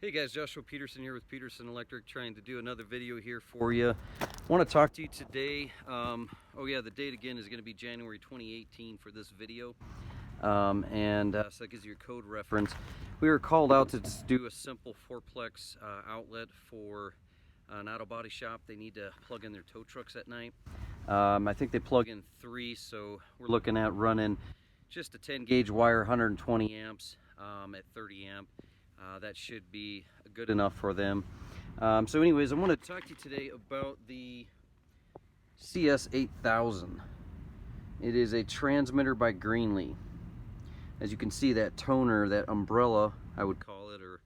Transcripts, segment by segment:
Hey guys, Joshua Peterson here with Peterson Electric, trying to do another video here for you. I want to talk to you today. Oh yeah, the date again is going to be January 2018 for this video. So that gives you your code reference. We were called out to just do a simple fourplex outlet for an auto body shop. They need to plug in their tow trucks at night. I think they plug in 3, so we're looking at running just a 10 gauge wire, 120 amps at 30 amp. That should be good enough for them. So anyways, I want to talk to you today about the CS8000. It is a transmitter by Greenlee. As you can see, that toner, that umbrella, I would call it, or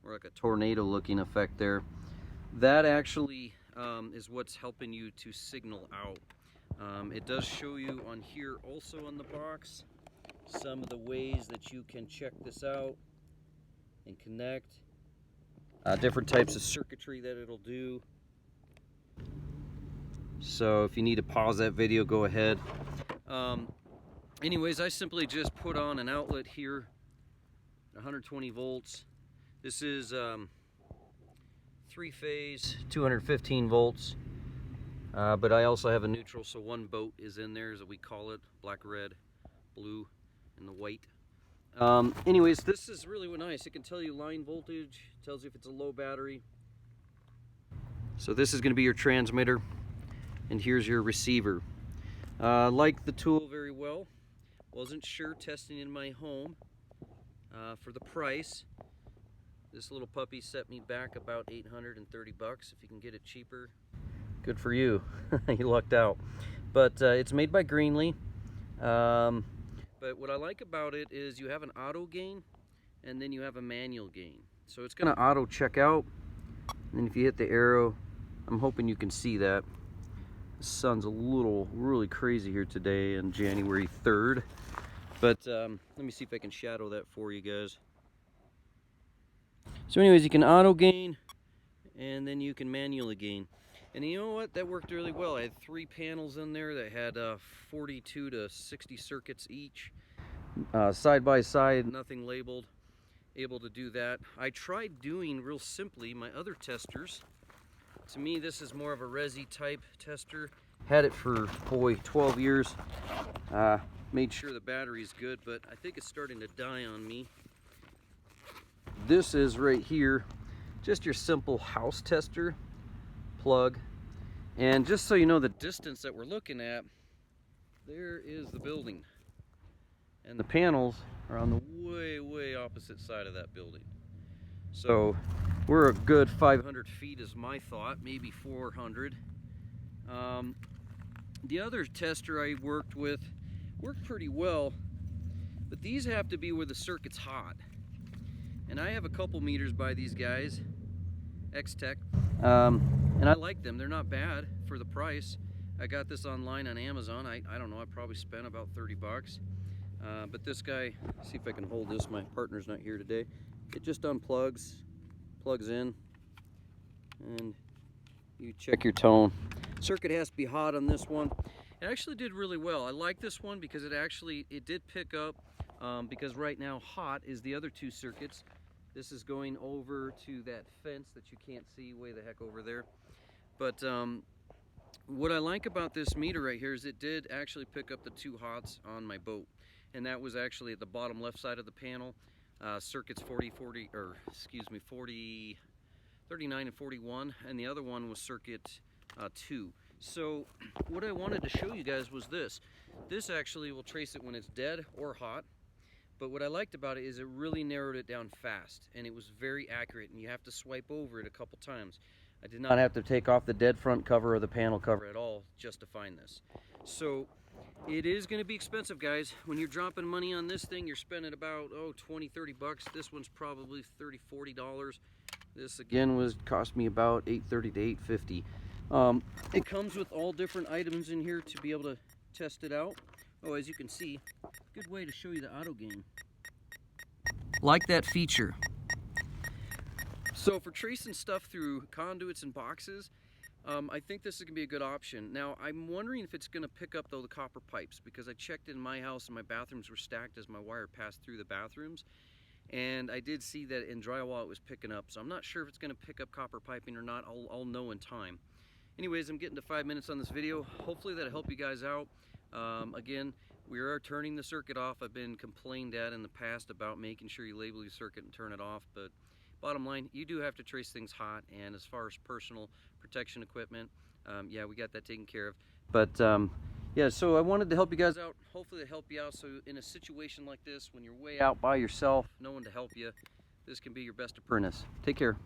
like a tornado looking effect there, that actually is what's helping you to signal out. It does show you on here also on the box some of the ways that you can check this out and connect, different types of circuitry that it'll do. So if you need to pause that video, go ahead. Anyways, I simply just put on an outlet here, 120 volts. This is 3-phase, 215 volts. But I also have a neutral, so one boat is in there, as we call it, black, red, blue, and the white. Anyways, this is really nice. It can tell you line voltage, tells you if it's a low battery. So this is going to be your transmitter, and here's your receiver. Like the tool very well. Wasn't sure testing in my home for the price. This little puppy set me back about 830 bucks. If you can get it cheaper, good for you. You lucked out. But it's made by Greenlee. But what I like about it is you have an auto gain and then you have a manual gain. So it's going to auto check out, and then if you hit the arrow, I'm hoping you can see that. The sun's really crazy here today on January 3rd. But let me see if I can shadow that for you guys. So anyways, you can auto gain and then you can manually gain. And you know what? That worked really well. I had 3 panels in there that had 42 to 60 circuits each. Side by side, nothing labeled. Able to do that. I tried doing real simply my other testers. To me, this is more of a resi type tester. Had it for, 12 years. Made sure the battery's good, but I think it's starting to die on me. This is right here, just your simple house tester. Plug, and just so you know the distance that we're looking at, there is the building, and the panels are on the way opposite side of that building. So we're a good 500 feet is my thought, maybe 400. The other tester I worked with worked pretty well, but these have to be where the circuit's hot, and I have a couple meters by these guys, X-Tech. And I like them. They're not bad for the price. I got this online on Amazon. I don't know, I probably spent about 30 bucks. But this guy, see if I can hold this, my partner's not here today. It just unplugs, plugs in, and you check your tone. Circuit has to be hot on this one. It actually did really well. I like this one because it did pick up, because right now hot is the other 2 circuits. This is going over to that fence that you can't see way the heck over there. But what I like about this meter right here is it did actually pick up the 2 hots on my boat. And that was actually at the bottom left side of the panel. Circuits 39 and 41. And the other one was circuit 2. So what I wanted to show you guys was this. This actually will trace it when it's dead or hot. But what I liked about it is it really narrowed it down fast, and it was very accurate, and you have to swipe over it a couple times. I did not have to take off the dead front cover or the panel cover at all just to find this. So it is going to be expensive, guys. When you're dropping money on this thing, you're spending about 20, 30 bucks. This one's probably $30, $40. This again cost me about $830 to $850. It comes with all different items in here to be able to test it out. Oh, as you can see, good way to show you the auto gain. Like that feature. So for tracing stuff through conduits and boxes, I think this is going to be a good option. Now, I'm wondering if it's going to pick up, though, the copper pipes, because I checked in my house and my bathrooms were stacked as my wire passed through the bathrooms. and I did see that in drywall it was picking up, so I'm not sure if it's going to pick up copper piping or not. I'll know in time. Anyways, I'm getting to 5 minutes on this video. Hopefully that'll help you guys out. Again, we are turning the circuit off. I've been complained at in the past about making sure you label your circuit and turn it off, but bottom line, you do have to trace things hot, and as far as personal protection equipment, yeah, we got that taken care of. But yeah, so I wanted to help you guys out. Hopefully to help you out, so in a situation like this, when you're way out by yourself, no one to help you, this can be your best apprentice. Take care.